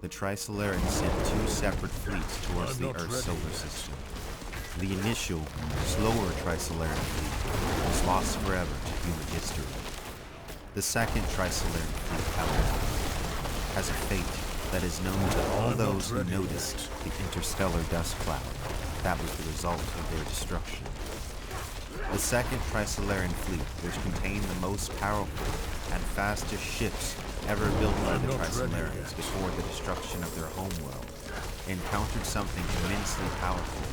the Trisolarans sent two separate fleets towards the Earth's solar system. The initial, slower Trisolaran fleet was lost forever to human history. The second Trisolaran fleet, however, has a fate that is known to all those who noticed the interstellar dust cloud that was the result of their destruction. The second Trisolarian fleet, which contained the most powerful and fastest ships ever built by the Trisolarans before the destruction of their homeworld, encountered something immensely powerful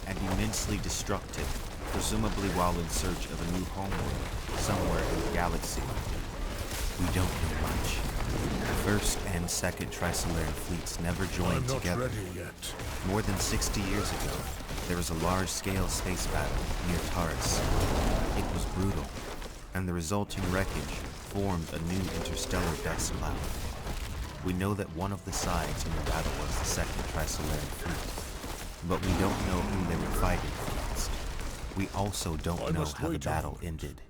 and immensely destructive, presumably while in search of a new homeworld somewhere in the galaxy. We don't know much. The first and second Trisolarian fleets never joined together. More than 60 years ago, there was a large-scale space battle near Taurus. It was brutal, and the resulting wreckage formed a new interstellar dust cloud. We know that one of the sides in the battle was the second Trisolarian fleet, but we don't know who they were fighting against. We also don't know how the battle ended.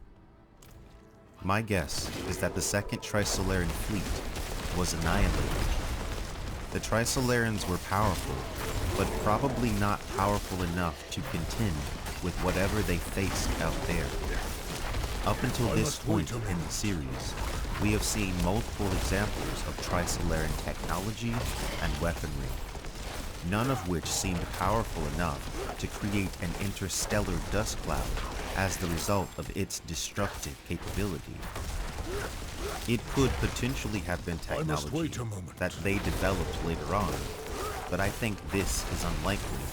My guess is that the second Trisolarian fleet was annihilated. The Trisolarans were powerful, but probably not powerful enough to contend with whatever they faced out there. Up until this point in the series, we have seen multiple examples of Trisolaran technology and weaponry, none of which seemed powerful enough to create an interstellar dust cloud as the result of its destructive capability. It could potentially have been technology that they developed later on, but I think this is unlikely.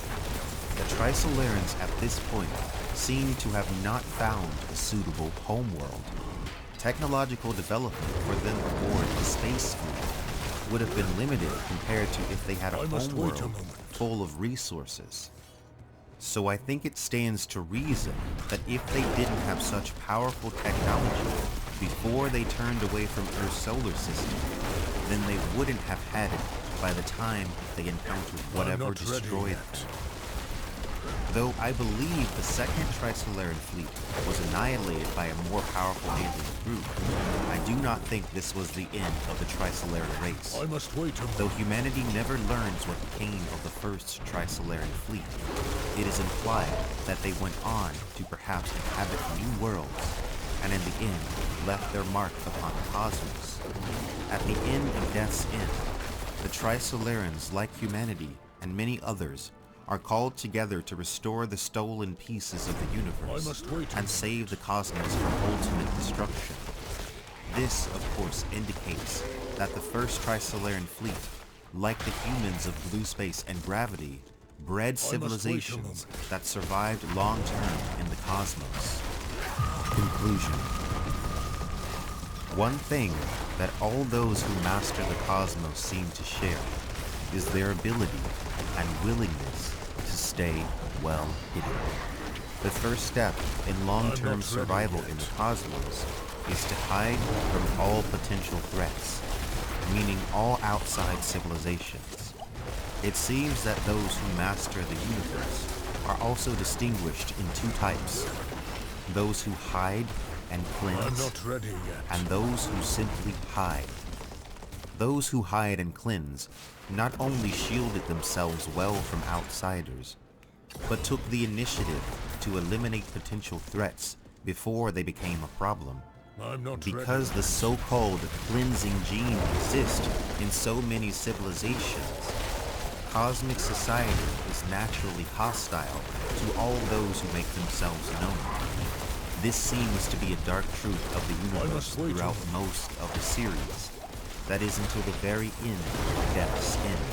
The Trisolarans at this point seem to have not found a suitable homeworld. Technological development for them aboard the space fleet would have been limited compared to if they had a homeworld full of resources. So I think it stands to reason that if they didn't have such powerful technology before they turned away from Earth's solar system, then they wouldn't have had it by the time they encountered whatever destroyed them. Though I believe the second Trisolarian fleet was annihilated by a more powerful alien group, I do not think this was the end of the Trisolarian race. Though humanity never learns what became of the first Trisolarian fleet, it is implied that they went on to perhaps inhabit new worlds, and in the end left their mark upon the cosmos. At the end of Death's End, the Trisolarans, like humanity and many others, are called together to restore the stolen pieces of the universe and save the cosmos from ultimate destruction. This, of course, indicates that the first Trisolarian fleet, like the humans of blue space and gravity, bred civilizations that survived long-term in the cosmos. Conclusion. One thing that all those who master the cosmos seem to share is their ability and willingness to stay well hidden. The first step in long-term survival in the cosmos is to hide from all potential threats, meaning all outside civilizations. It seems that those who master the universe are also distinguished in two types: those who hide and cleanse, and those who simply hide. Those who hide and cleanse not only shielded themselves well from outsiders, but took the initiative to eliminate potential threats before they became a problem. Because the so-called cleansing gene exists in so many civilizations, cosmic society is naturally hostile to all those who make themselves known. This seems to be a dark truth of the universe throughout most of the series. That is until the very end of Death's End.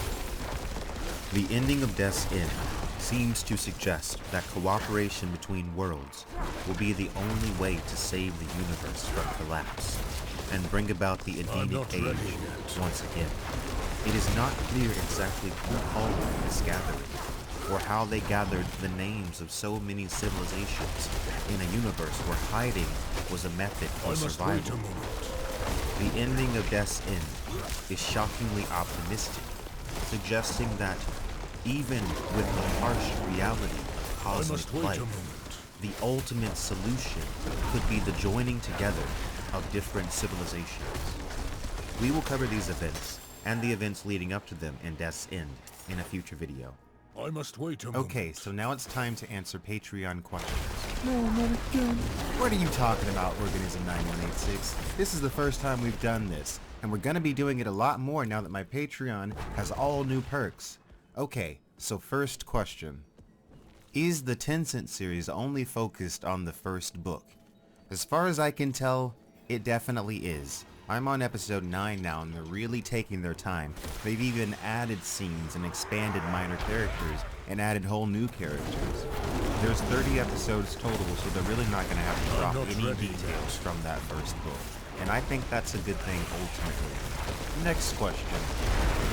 The ending of Death's End seems to suggest that cooperation between worlds will be the only way to save the universe from collapse and bring about the Edenic Age once again. It is not clear exactly who called this gathering, or how they gathered the names of so many civilizations in a universe where hiding was a method for survival. The ending of Death's End is shockingly optimistic, suggesting that even with the harsh reality of cosmic life, the ultimate solution could be the joining together of different civilizations. We will cover these events and the events leading up to them and Death's End in a future video. I must wait a moment. Okay, so now it's time to answer Patreon questions. No, not again. What are you talking about, Organism 9186? This is the first time we've done this, and we're gonna be doing it a lot more now that my Patreon has all new perks. Okay, so first question. Is the Tencent series only focused on the first book? As far as I can tell, it definitely is. I'm on episode 9 now and they're really taking their time. They've even added scenes and expanded minor characters and added whole new characters. There's 30 episodes total, so they're really not going to have to drop any details from that first book. And I think that's a good thing ultimately. Next question.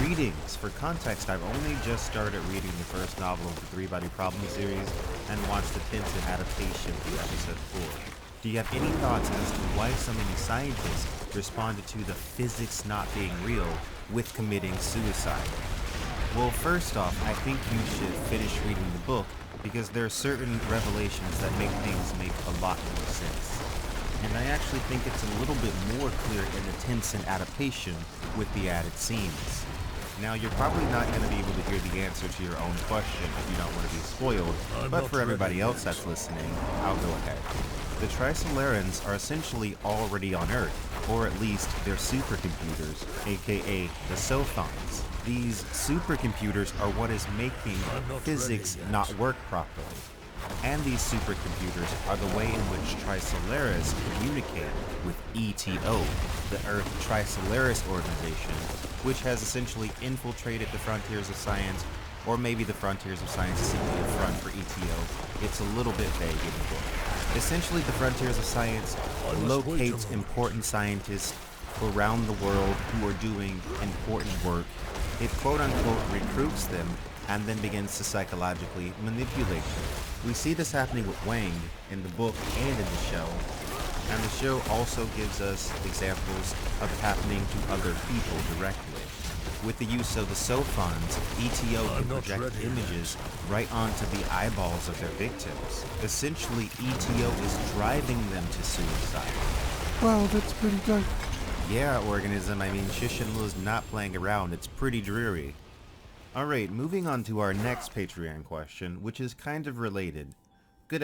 Readings. For context, I've only just started reading the first novel of the 3-Body Problem series and watched the Tencent adaptation through episode 4. Do you have any thoughts as to why so many scientists responded to the physics not being real with committing suicide? Well, first off, I think you should finish reading the book because there are certain revelations that make things make a lot more sense. And I actually think it's a little bit more clear in the Tencent adaptation with the added scenes. Now, you're probably not going to be able to hear the answer to your own question if you don't want to be spoiled, but for everybody else that's listening, I'll go ahead. The Trisolarans are essentially already on Earth, or at least they're supercomputers, aka the Sophons. These supercomputers are what is making physics not work properly. And these supercomputers are the way in which Trisolaris communicate with ETO, the Earth Trisolaris organization, which has essentially infiltrated the frontiers of science, or maybe the frontiers of science is simply a front for ETO. It's a little bit vague in the book. Essentially, the frontiers of science locates important scientists around the world who are doing important work. It quote-unquote recruits them and then begins to psychologically manipulate them. We see this happening with Wang in the book and in the show, and the show also gives us examples of it happening to other people directly. With the use of the Sophons, ETO can project images right onto the eyeballs of their victims. Essentially, ETO is driving them to suicide. Wow, that's pretty dark. Yeah, Organism, I mean, Shishinlu's not playing around, it's pretty dreary. Alright, moving on to our next Patreon question, which is kind of related.